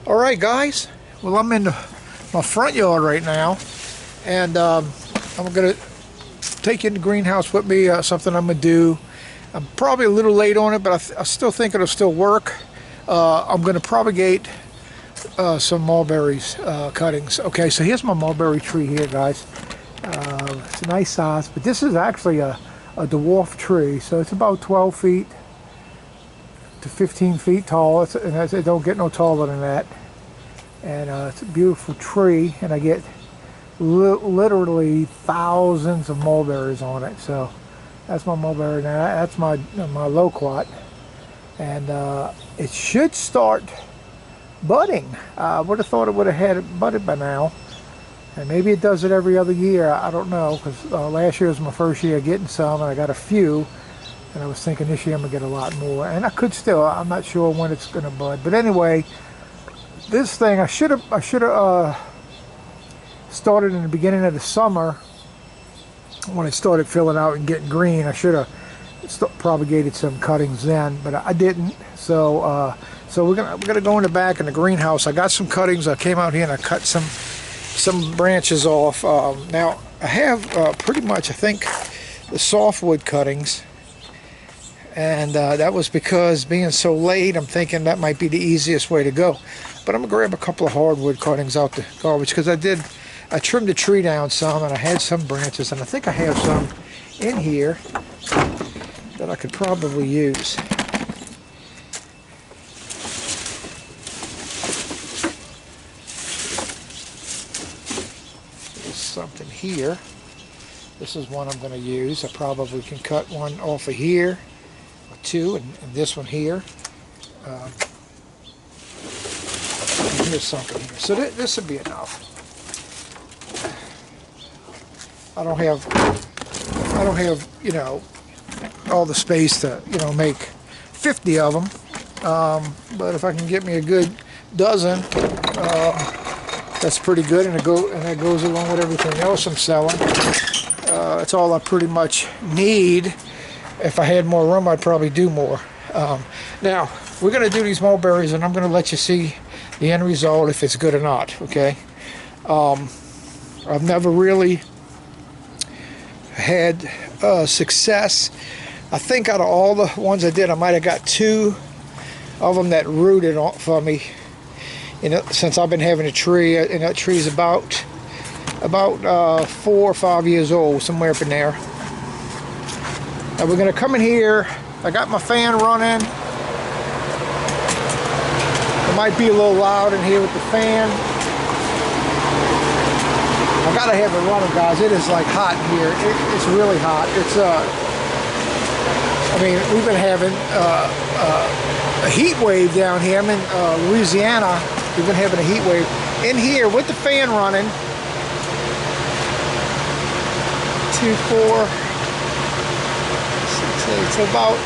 Alright guys, well I'm in my front yard right now, and I'm going to take you in the greenhouse with me, something I'm going to do. I'm probably a little late on it, but I still think it'll still work. I'm going to propagate some mulberries cuttings. Okay, so here's my mulberry tree here, guys. It's a nice size, but this is actually a dwarf tree, so it's about 12 feet to 15 feet tall. It don't get no taller than that. And it's a beautiful tree, and I get literally thousands of mulberries on it. So that's my mulberry now. That's my loquat, and it should start budding. I would have thought it would have had it budded by now, and maybe it does it every other year. I don't know, because last year was my first year getting some, and I got a few, and I was thinking this year I'm gonna get a lot more, and I could still. I'm not sure when it's gonna bud, but anyway, this thing I should have started in the beginning of the summer when it started filling out and getting green. I should have propagated some cuttings then, but I didn't. So we're gonna go in the back in the greenhouse. I got some cuttings. I came out here and I cut some branches off. Now I have pretty much, I think, the softwood cuttings, and that was because being so late, I'm thinking that might be the easiest way to go. But I'm gonna grab a couple of hardwood cuttings out the garbage, because I trimmed the tree down some, and I had some branches, and I think I have some in here that I could probably use. There's something here. This is one I'm going to use. I probably can cut one off of here, or two, and this one here. And here's something here. So this would be enough. I don't have, you know, all the space to, you know, make 50 of them. But if I can get me a good dozen, that's pretty good, and that goes along with everything else I'm selling. That's all I pretty much need. If I had more room, I'd probably do more. Now, we're going to do these mulberries, and I'm going to let you see the end result, if it's good or not, okay? I've never really had success. I think out of all the ones I did, I might have got 2 of them that rooted for me. You know, since I've been having a tree, and that tree's about 4 or 5 years old, somewhere up in there. Now we're gonna come in here. I got my fan running. It might be a little loud in here with the fan. I gotta have it running, guys. It is like hot in here. It's really hot. It's I mean, we've been having a heat wave down here. I'm in Louisiana. We've been having a heat wave in here with the fan running. 2, 4, 6, 8. So about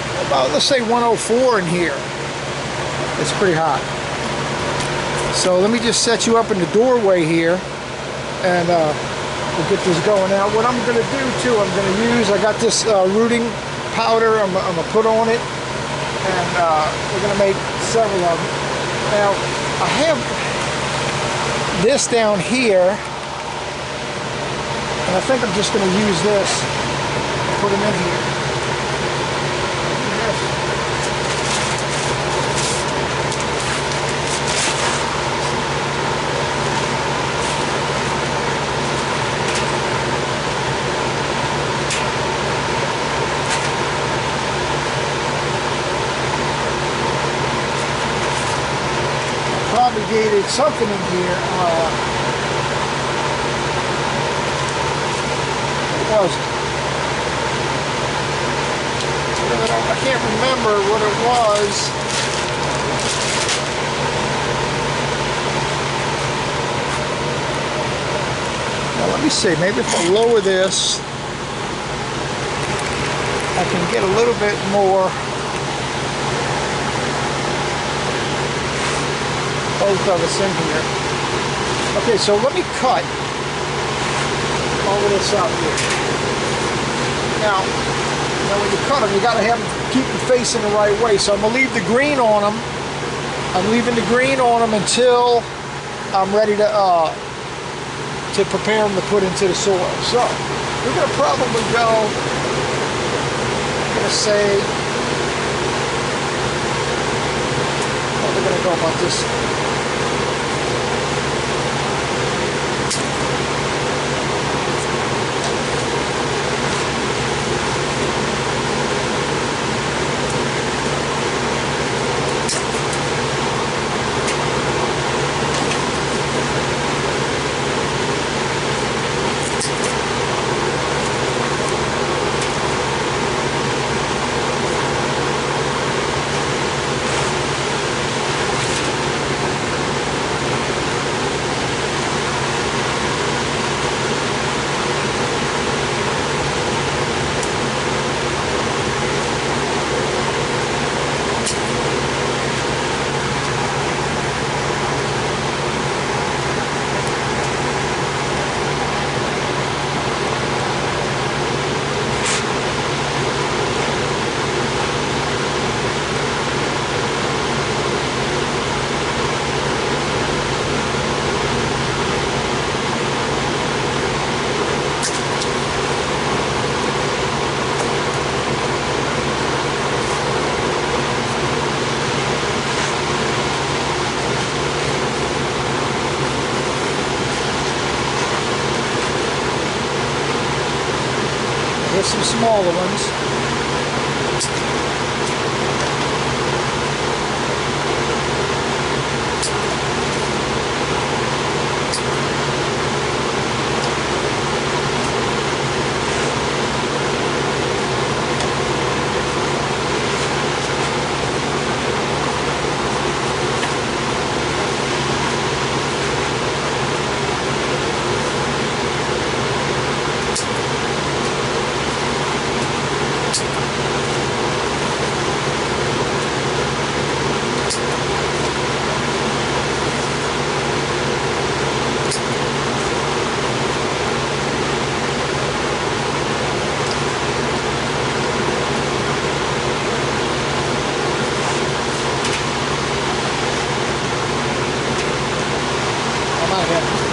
let's say 104 in here. It's pretty hot. So let me just set you up in the doorway here, and we'll get this going. Now, what I'm going to do too, I got this rooting powder I'm going to put on it, and we're going to make several of them. Now, I have this down here, and I think I'm just going to use this, put them in here. Propagated something in here. What was it? I can't remember what it was. Now let me see. Maybe if I lower this, I can get a little bit more. Both of us in here. Okay, so let me cut all of this out here. Now when you cut them, you got to have them keep them facing the right way. So I'm going to leave the green on them I'm leaving the green on them until I'm ready to prepare them to put into the soil. So we're going to probably go, I'm going to say, how we're going to go about this. Here's some smaller ones.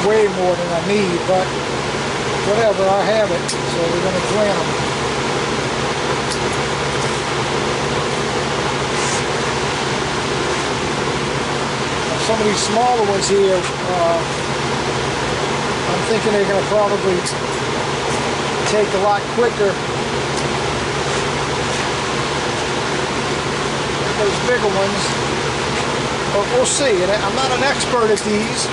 Way more than I need, but whatever, I have it, so we're going to plant them. Some of these smaller ones here, I'm thinking they're going to probably take a lot quicker than those bigger ones, but we'll see. And I'm not an expert at these.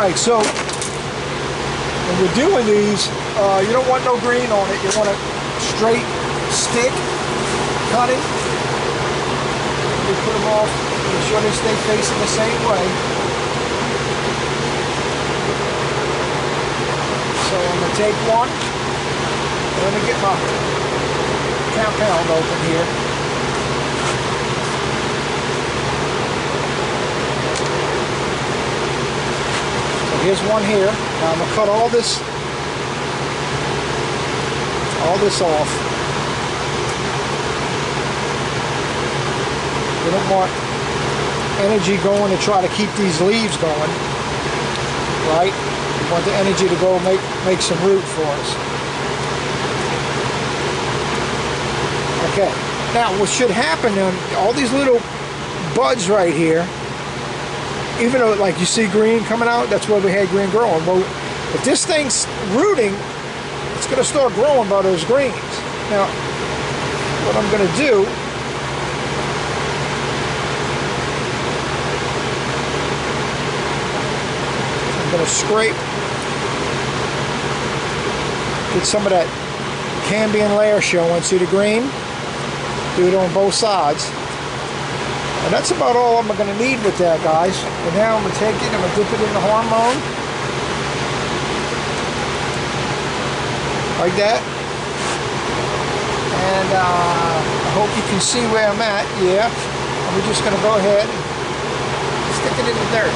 Alright, so when you're doing these, you don't want no green on it. You want a straight stick cutting. You put them off, make sure they stay facing the same way. So I'm going to take one. Let me get my compound open here. Here's one here. Now I'm going to cut all this off. We don't want energy going to try to keep these leaves going, right? We want the energy to go make some root for us. Okay. Now what should happen on all these little buds right here, even though, like, you see green coming out, that's where we had green growing. Well, if this thing's rooting, it's going to start growing by those greens. Now, what I'm going to do, I'm going to scrape, get some of that cambium layer showing. See the green? Do it on both sides. And that's about all I'm going to need with that, guys. And now I'm going to take it, I'm going to dip it in the hormone. Like that. And I hope you can see where I'm at. Yeah. And we're just going to go ahead and stick it in the dirt.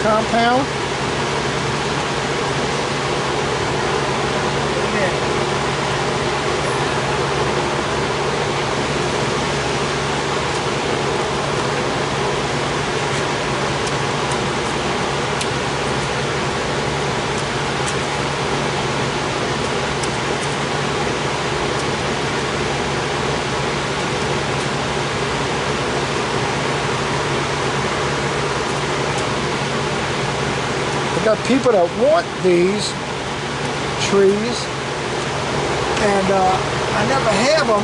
Compound. Got people that want these trees, and I never have them.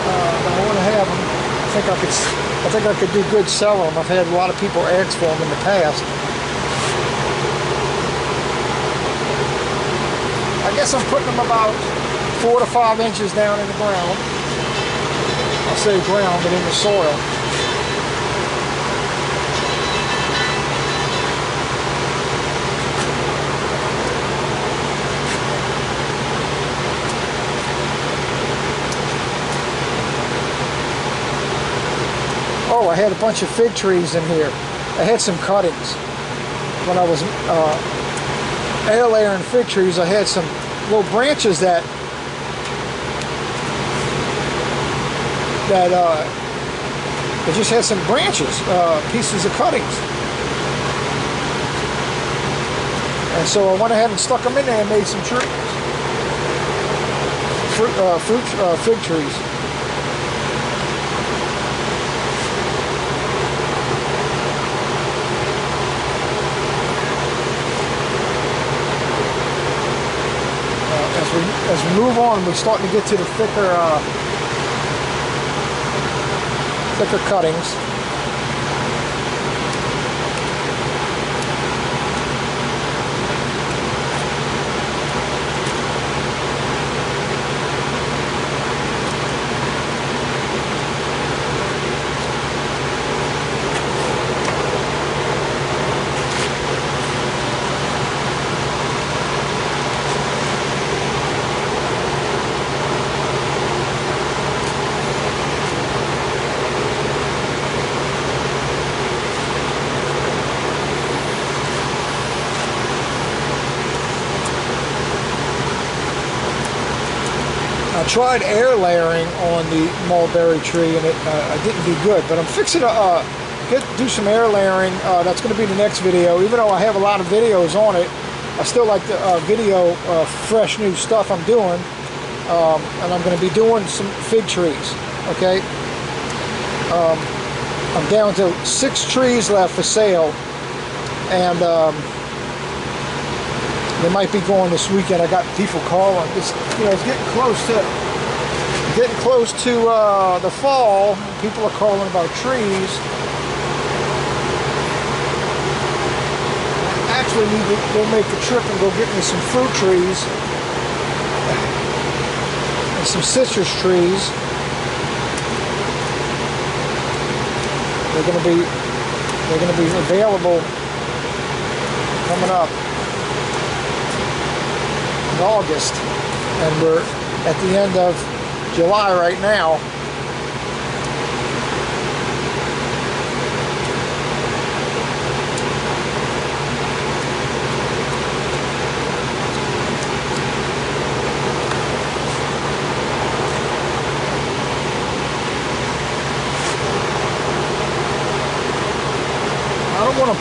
I want to have them. I think I could do good selling them. I've had a lot of people ask for them in the past. I guess I'm putting them about 4 to 5 inches down in the ground. I'll say ground, but in the soil. Oh, I had a bunch of fig trees in here. I had some cuttings. When I was air layering fig trees, I had some little branches that it just had some branches, pieces of cuttings. And so I went ahead and stuck them in there and made some trees. Fig trees. As we move on, we're starting to get to the thicker cuttings. I tried air layering on the mulberry tree, and I didn't do good. But I'm fixing to do some air layering. That's going to be the next video. Even though I have a lot of videos on it, I still like to video fresh new stuff I'm doing. And I'm going to be doing some fig trees. Okay. I'm down to 6 trees left for sale, and they might be going this weekend. I got people calling. It's getting close to the fall. People are calling about trees. I actually need to go make a trip and go get me some fruit trees and some citrus trees. They're going to be available coming up in August, and we're at the end of July right now.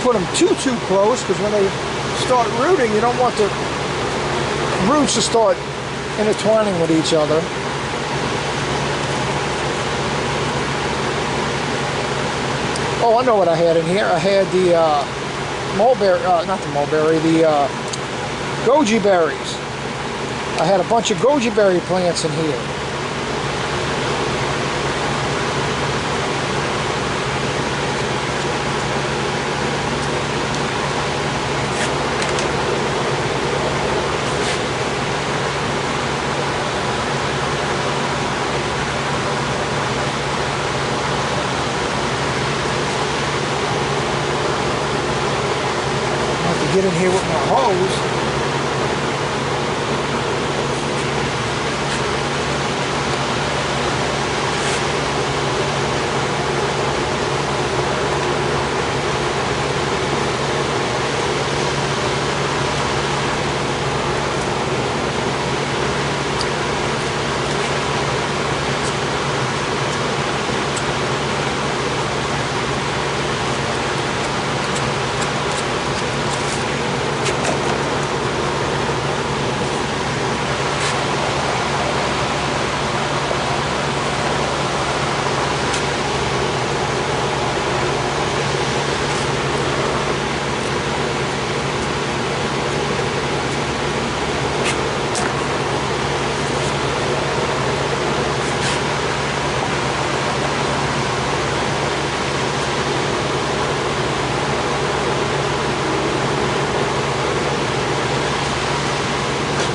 put them too close, because when they start rooting, you don't want the roots to start intertwining with each other. Oh, I know what I had in here. I had the mulberry, not the mulberry, the goji berries. I had a bunch of goji berry plants in here. Get in here with my hose.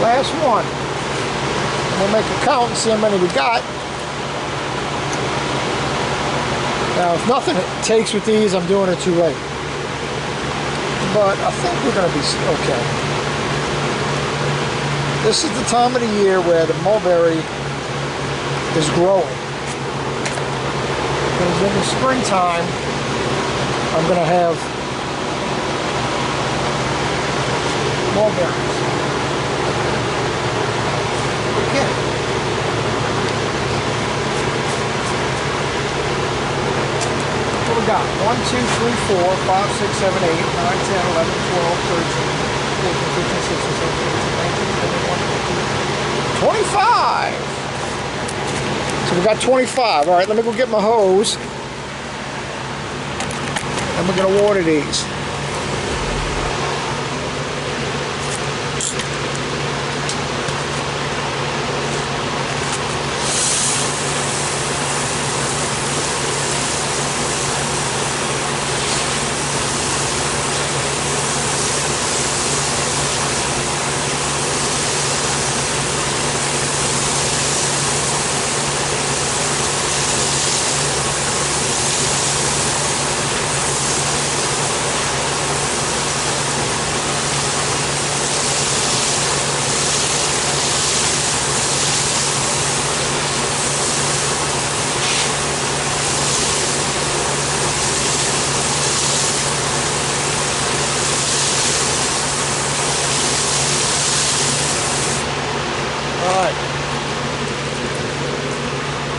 Last one. We'll make a count and see how many we got. Now, if nothing takes with these, I'm doing it too late. But I think we're going to be okay. This is the time of the year where the mulberry is growing. Because in the springtime, I'm going to have mulberries. Yeah. What we got? 1, 2, 3, 4, 5, 6, 7, 8, 9, 10, 11, 12, 13, 14, 15, 16, 17, 18, 19, 20, 25! So we got 25. Alright, let me go get my hose. And we're going to water these.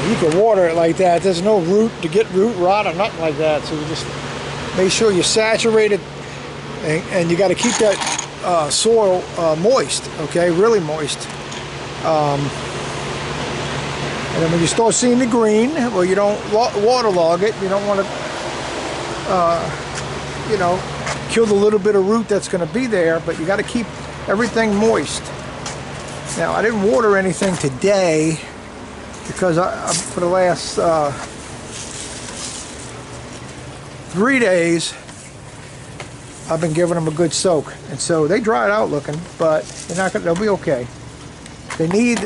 You can water it like that. There's no root to get root rot or nothing like that. So you just make sure you saturate it, and you got to keep that soil moist, okay, really moist. And then when you start seeing the green, well, you don't waterlog it. You don't want to, you know, kill the little bit of root that's going to be there, but you got to keep everything moist. Now, I didn't water anything today because for the last 3 days I've been giving them a good soak, and so they dried out looking, but they're not gonna, they'll be okay. They need,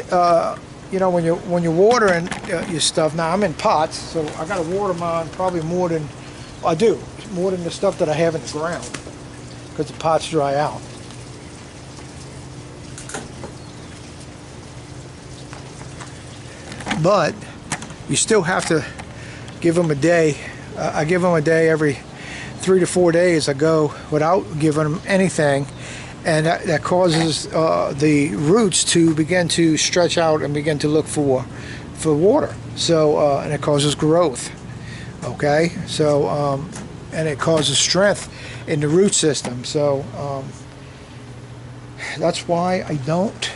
you know, when you're watering your stuff. Now I'm in pots, so I got to water mine probably more than I do, more than the stuff that I have in the ground, because the pots dry out. But you still have to give them a day. I give them a day every 3 to 4 days. I go without giving them anything, and that causes the roots to begin to stretch out and begin to look for water. So and it causes growth. Okay, so and it causes strength in the root system. So that's why I don't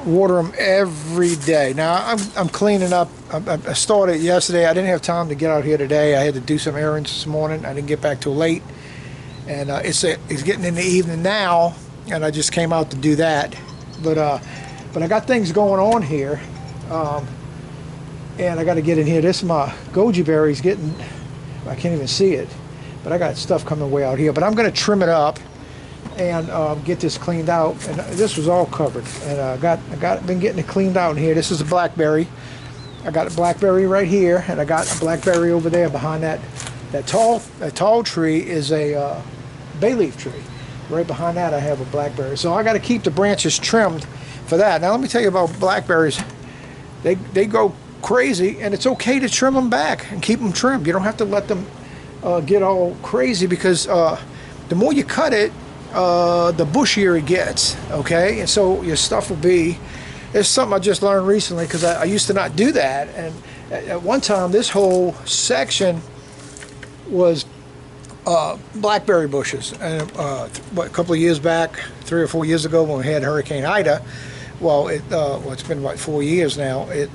water them every day. Now I'm cleaning up. I started yesterday. I didn't have time to get out here today. I had to do some errands this morning. I didn't get back till late, and it's getting in the evening now, and I just came out to do that. But I got things going on here, and I got to get in here. This is my goji berries getting. I can't even see it, but I got stuff coming way out here. But I'm going to trim it up and get this cleaned out. And this was all covered, and I been getting it cleaned out in here. This is a blackberry. I got a blackberry right here, and I got a blackberry over there behind that tall tree is a bay leaf tree. Right behind that I have a blackberry. So I got to keep the branches trimmed for that. Now let me tell you about blackberries. They go crazy, and it's okay to trim them back and keep them trimmed. You don't have to let them get all crazy, because the more you cut it, the bushier it gets, okay? And so your stuff will be, it's something I just learned recently, because I used to not do that. And at one time this whole section was blackberry bushes, and a couple of years back, 3 or 4 years ago, when we had Hurricane Ida, well, it's been like 4 years now, it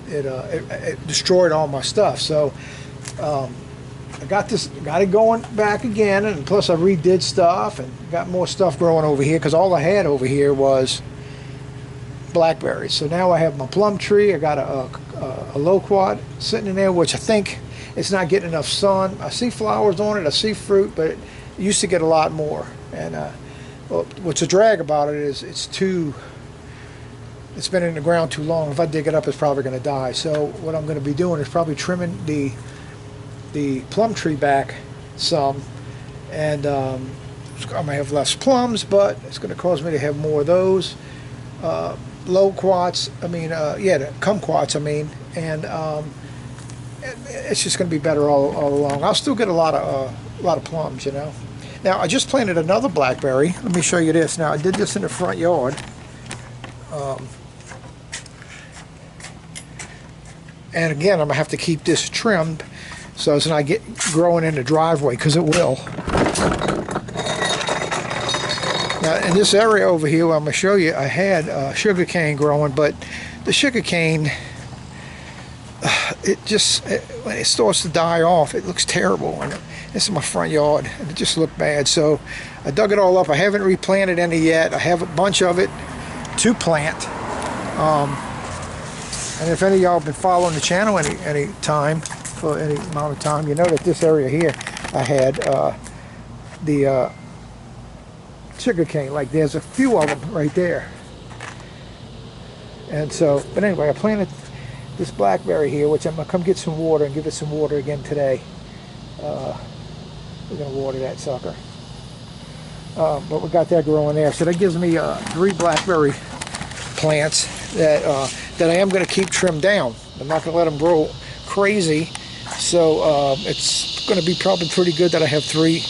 destroyed all my stuff. So I got it going back again, and plus I redid stuff and got more stuff growing over here, because all I had over here was blackberries. So now I have my plum tree. I got a loquat sitting in there, which I think it's not getting enough sun. I see flowers on it, I see fruit, but it used to get a lot more. And well, what's a drag about it is it's been in the ground too long. If I dig it up, it's probably going to die. So what I'm going to be doing is probably trimming the plum tree back some, and I'm going to have less plums, but it's going to cause me to have more of those loquats. The kumquats. And it's just going to be better all along. I'll still get a lot of plums, you know. Now I just planted another blackberry. Let me show you this. Now I did this in the front yard. And again, I'm going to have to keep this trimmed so it's not growing in the driveway, because it will. Now in this area over here where I'm going to show you, I had sugar cane growing, but the sugar cane, when it starts to die off, it looks terrible. And this is my front yard, and it just looked bad. So I dug it all up. I haven't replanted any yet. I have a bunch of it to plant. And if any of y'all have been following the channel any time, for any amount of time, you know that this area here, I had the sugar cane. Like there's a few of them right there. And so, but anyway, I planted this blackberry here, which I'm going to come get some water and give it some water again today. We're going to water that sucker. But we got that growing there. So that gives me 3 blackberry plants that I am going to keep trimmed down. I'm not going to let them grow crazy. So it's going to be probably pretty good that I have 3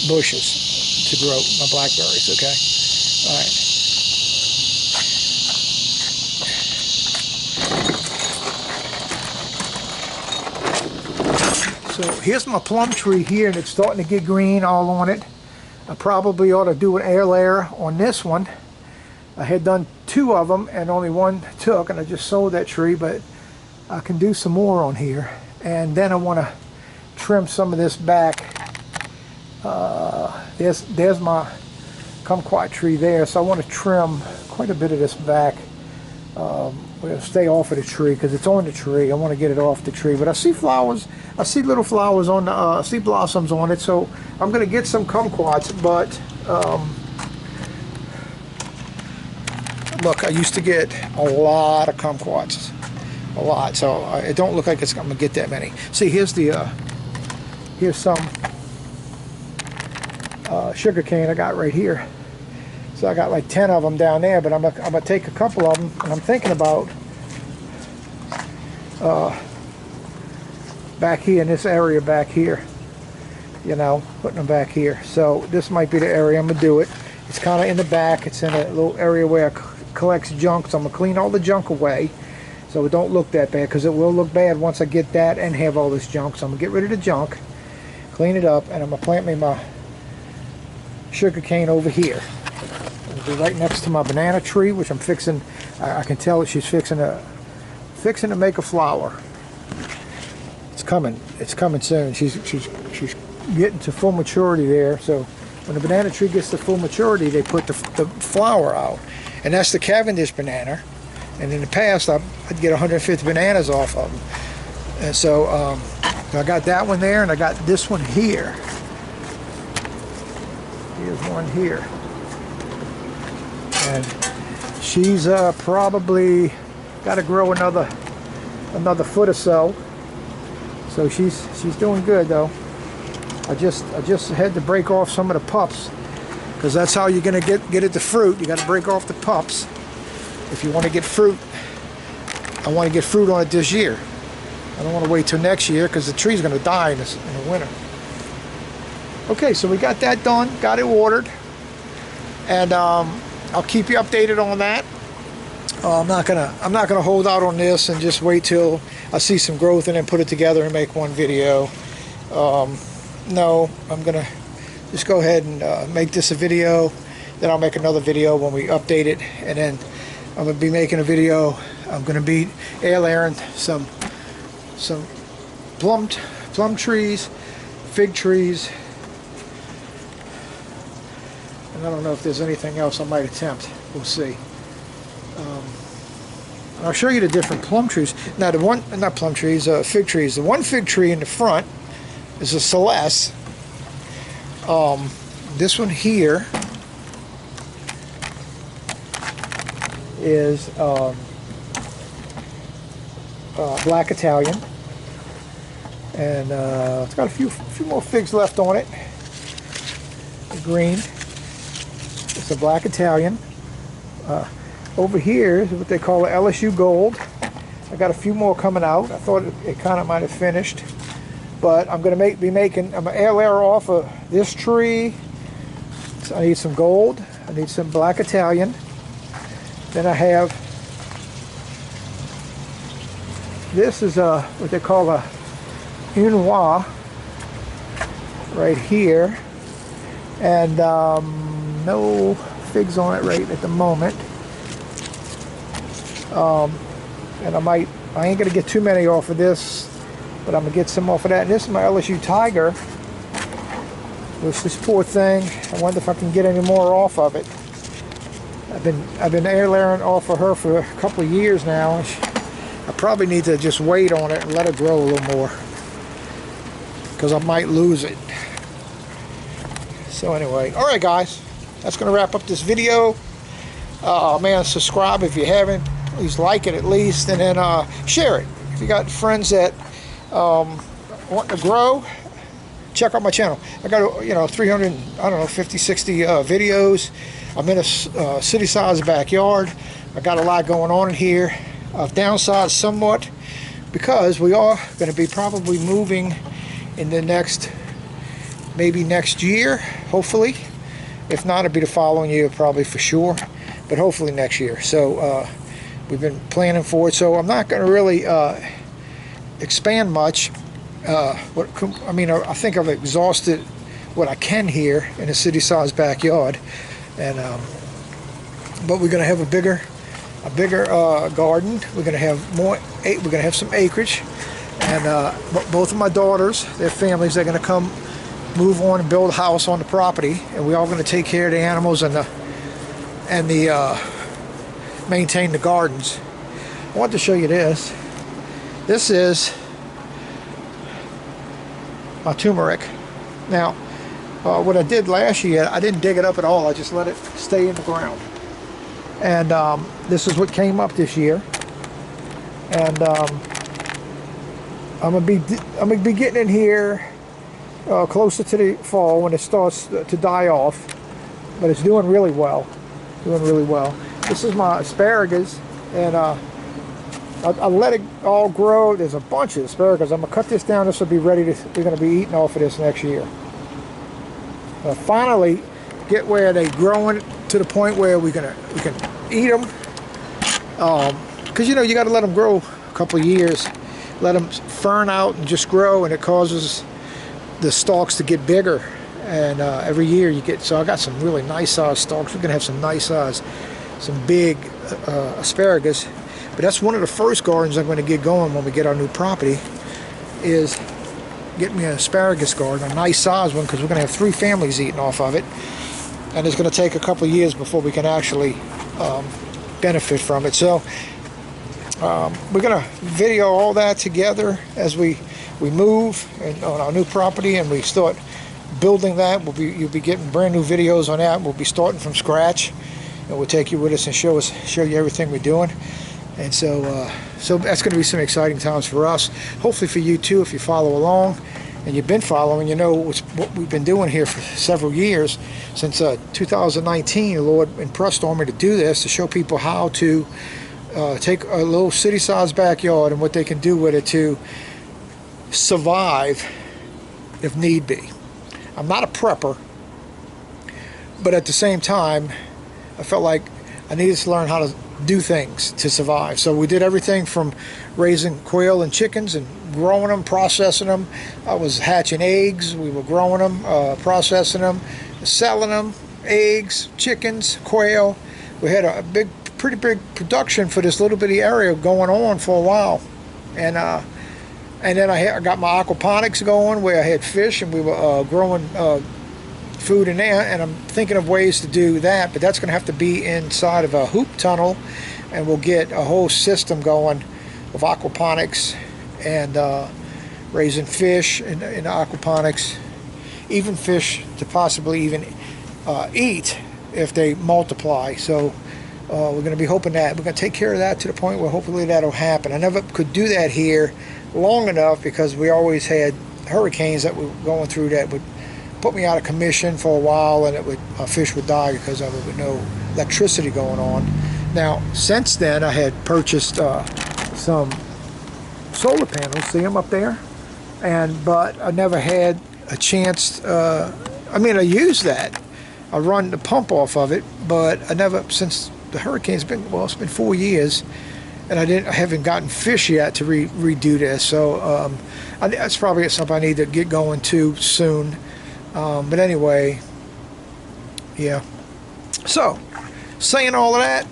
bushes to grow my blackberries, okay? All right. So here's my plum tree here, and it's starting to get green all on it. I probably ought to do an air layer on this one. I had done 2 of them and only 1 took, and I just sold that tree, but I can do some more on here. And then I want to trim some of this back. There's my kumquat tree there, so I want to trim quite a bit of this back. We're going to stay off of the tree because it's on the tree. I want to get it off the tree, but I see flowers. I see little flowers on the, I see blossoms on it, so I'm going to get some kumquats. But look, I used to get a lot of kumquats, a lot. So it don't look like I'm going to get that many. See, here's the here's some sugar cane I got right here. So I got like 10 of them down there, but I'm gonna take a couple of them, and I'm thinking about back here in this area back here, you know, putting them back here. So this might be the area I'm gonna do it. It's kind of in the back. It's in a little area where it collects junk, so I'm gonna clean all the junk away so it don't look that bad, because it will look bad once I get that and have all this junk. So I'm gonna get rid of the junk, clean it up, and I'm gonna plant me my sugar cane over here. It'll be right next to my banana tree, which I'm fixing. I can tell that she's fixing to make a flower. It's coming soon. She's getting to full maturity there. So when the banana tree gets to full maturity, they put the flower out, and that's the Cavendish banana. And in the past, I'd get 150 bananas off of them. And so I got that one there, and I got this one here. Here's one here, and she's probably got to grow another foot or so. So she's doing good though. I just had to break off some of the pups, because that's how you're gonna get at the fruit. You got to break off the pups if you want to get fruit. I want to get fruit on it this year. I don't want to wait till next year, because the tree's going to die in the winter. Okay, so we got that done, got it watered, and I'll keep you updated on that. I'm not gonna hold out on this and just wait till I see some growth and then put it together and make one video. No, I'm gonna just go ahead and make this a video. Then I'll make another video when we update it, and then I'm gonna be making a video. I'm gonna be air layering some plum trees, fig trees, and I don't know if there's anything else I might attempt. We'll see. I'll show you the different plum trees. Now the one, not plum trees, fig trees. The one fig tree in the front is a Celeste. This one here is Black Italian, and it's got a few more figs left on it. The green. It's a Black Italian. Over here is what they call a LSU Gold. I got a few more coming out. I thought it kind of might have finished, but I'm going to be making. I'm going to air layer off of this tree. So I need some gold. I need some Black Italian. Then I have, this is what they call a Unois right here, and no figs on it right at the moment. And I ain't gonna get too many off of this, but I'm gonna get some off of that. And this is my LSU Tiger, which this poor thing, I wonder if I can get any more off of it. I've been air layering off of her for a couple of years now. I probably need to just wait on it and let it grow a little more, because I might lose it. So anyway, all right guys, that's gonna wrap up this video. Man, subscribe if you haven't. Please like it at least, and then share it. If you got friends that want to grow, check out my channel. I got 300, I don't know, 50, 60 videos. I'm in a city-sized backyard. I got a lot going on in here. I've downsized somewhat because we are going to be probably moving in the maybe next year, hopefully. If not, it'll be the following year probably for sure, but hopefully next year. So we've been planning for it, so I'm not going to really expand much. I think I've exhausted what I can here in a city-sized backyard, and but we're going to have a bigger garden. We're going to have more. We're going to have some acreage, and both of my daughters, their families, they're going to come, move on, and build a house on the property, and we're all going to take care of the animals and maintain the gardens. I want to show you this. This is my turmeric. Now, what I did last year, I didn't dig it up at all. I just let it stay in the ground. And this is what came up this year. And I'm gonna be getting in here closer to the fall when it starts to die off. But it's doing really well. This is my asparagus, and I let it all grow. There's a bunch of asparagus. I'm gonna cut this down. This will be ready to. We're gonna be eating off of this next year. Finally, get where they growing to the point where we can eat them. because you know you got to let them grow a couple of years, let them fern out and just grow, and it causes the stalks to get bigger. And every year you get, so I got some really nice size stalks. We're gonna have some nice size, some big asparagus. But that's one of the first gardens I'm going to get going when we get our new property, is get me an asparagus garden, a nice size one, because we're going to have 3 families eating off of it. And it's going to take a couple of years before we can actually benefit from it. So we're going to video all that together as we move on our new property and we start building that. You'll be getting brand new videos on that. We'll be starting from scratch, and we'll take you with us and show you everything we're doing. And so that's going to be some exciting times for us. Hopefully for you too, if you follow along. And you've been following, you know what we've been doing here for several years. Since 2019, the Lord impressed on me to do this, to show people how to take a little city-sized backyard and what they can do with it to survive if need be. I'm not a prepper, but at the same time, I felt like I needed to learn how to do things to survive. So we did everything from raising quail and chickens and growing them, processing them. I was hatching eggs. We were growing them, processing them, selling them, eggs, chickens, quail. We had a pretty big production for this little bitty area going on for a while. And then I got my aquaponics going, where I had fish and we were growing food in there, and I'm thinking of ways to do that, but that's going to have to be inside of a hoop tunnel, and we'll get a whole system going of aquaponics and raising fish in aquaponics, even fish to possibly even eat if they multiply. So we're going to be hoping that we're going to take care of that to the point where hopefully that'll happen. I never could do that here long enough because we always had hurricanes that were going through that would put me out of commission for a while, and fish would die because of it with no electricity going on. Now, since then, I had purchased some solar panels. See them up there? But I never had a chance. I mean, I used that. I run the pump off of it, but I never, since the hurricane's been, well, it's been 4 years, and I haven't gotten fish yet to redo this. So that's probably something I need to get going to soon. But anyway, yeah. So, saying all of that,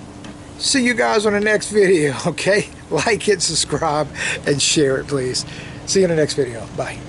see you guys on the next video, okay? Like it, subscribe, and share it, please. See you in the next video. Bye.